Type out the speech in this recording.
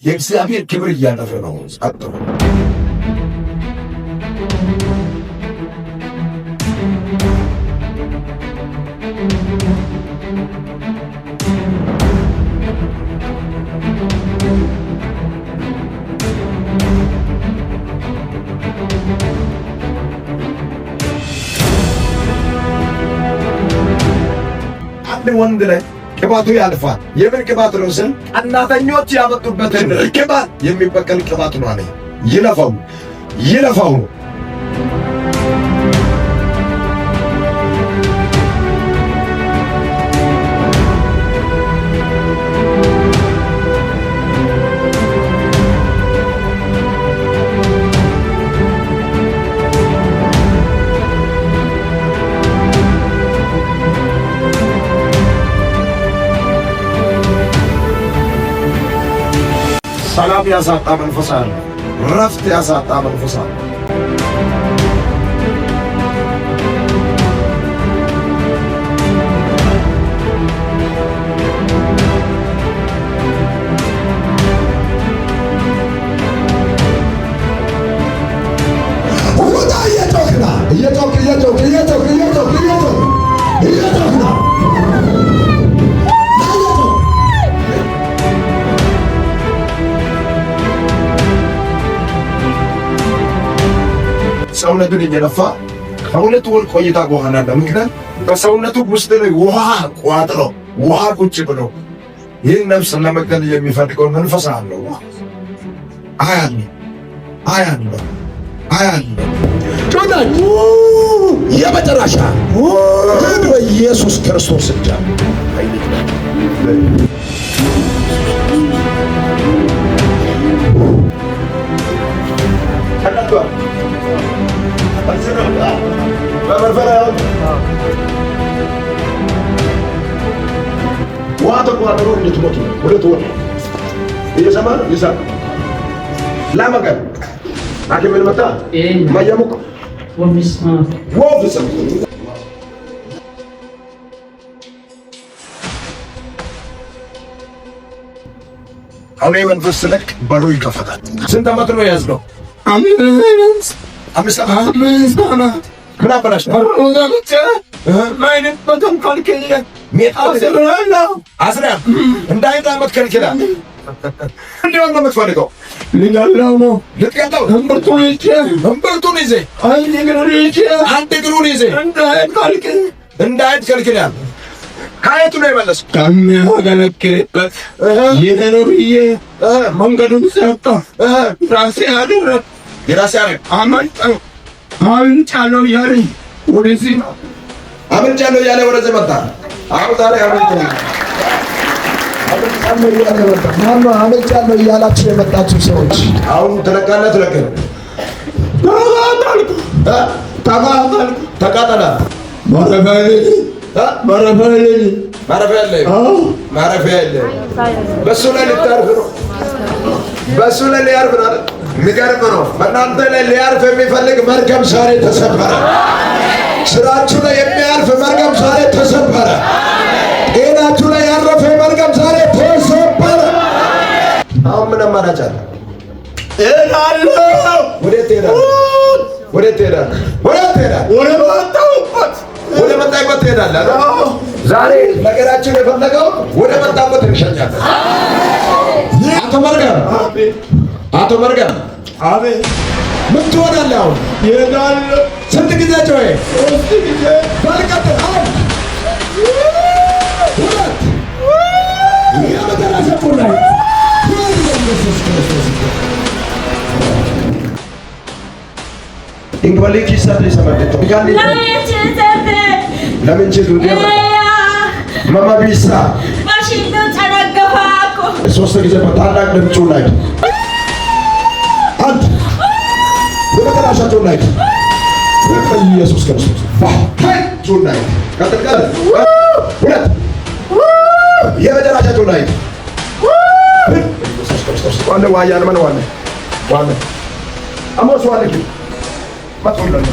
የእግዚአብሔር ክብር እያለፈ ነው። ጸጥ አንድ ወንድ ላይ ቅባቱ ያልፋል። የምን ቅባት ነው ስል ቀናተኞች ያመጡበትን ቅባት የሚበቀል ቅባት ነው አለኝ። ይለፋው ሰላም ያሳጣ መንፈስ አለ። ረፍት ያሳጣ መንፈስ አለ። ሰውነቱን እየነፋ ከሁለት ወር ቆይታ በኋላ ለምክንያት በሰውነቱ ውስጥ ላይ ውሃ ቋጥሮ ውሃ ቁጭ ብሎ ይህን ነፍስ ለመግደል የሚፈልገው መንፈስ አለው። አያለ ጮናኝ የመጨረሻ በኢየሱስ ክርስቶስ እጅ ውሃ ተቋጥሮ እንድትሞቱ ሁለት ወር እየሰማ ነው። ይሳቅ ላመቀን አኪምን መጣ ማየሙቅ ወፍስ አሁን መንፈስ ስለቅ በሩ ይከፈታል። ስንት ዓመት ነው የያዝነው? አምስት ዓመት ምን አበላሽ ነው? ማይነት በጣም ካልከለ አስራ እንዳይት ዓመት ከልክላ እንደው ነው የምትፈልገው? ልጋላው ነው ልትቀጣው እምብርቱን ይዘህ አንድ እግሩን ይዘህ እንዳይት ከልክላ ከየቱ ነው የመለስኩት? ከሚያገለግልበት ይሄ ነው ብዬ መንገዱን ሰጠ። ራሴ አደረግ የራሴ አደረግ አመልጫለሁ ያለኝ ወደዚህ ነው። አመልጫለሁ ያለ ወደዚህ መጣ። አሁን ዛሬ አመልጫለሁ እያላችሁ የመጣችሁ ሰዎች አሁን ተለቃለ ተቃጠላ ማረፊያ የለም። በሱ ላይ ልታርፍ ነው። በሱ ላይ ሊያርፍ ነው። የሚገርም ነው። በእናንተ ላይ ሊያርፍ የሚፈልግ መርገም ዛሬ ተሰበረ። ስራችሁ ላይ የሚያርፍ መርገም ዛሬ ተሰበረ። ጤናችሁ ላይ ያረፈ መርገም ዛሬ ተሰበረ። አሁን ምን አማራጭ አለ? እሄዳለሁ። ወዴት ትሄዳለህ? ወዴት ትሄዳለህ? ወደ መጣበት ትሄዳለህ። ዛሬ ነገራችን የፈለገው ወደ መጣበት እንሸኛለን። አቶ መርገም አቤት። ምን ትሆናለህ አሁን? እሄዳለሁ። ስንት ጊዜ ጮኸ? ሶስት ጊዜ። በልቀጥል አሁን ሁለት የመጨረሻ ላይ ኢንግባሌ ኪሳት ይሰማደቶ ለምን ችግር ነው? ማማ ቢሳ ማሽንዶ ተነገፋኮ ሶስት ጊዜ በታላቅ ድምፁ ላይ አንድ በመጨረሻቸው ላይ ኢየሱስ ክርስቶስ ባታይቱ ላይ ከተቀለ ሁለት የመጨረሻቸው ላይ ኢየሱስ ክርስቶስ ዋለ ዋያለ ማን ዋለ አሞስ ዋለ ማጥወለለ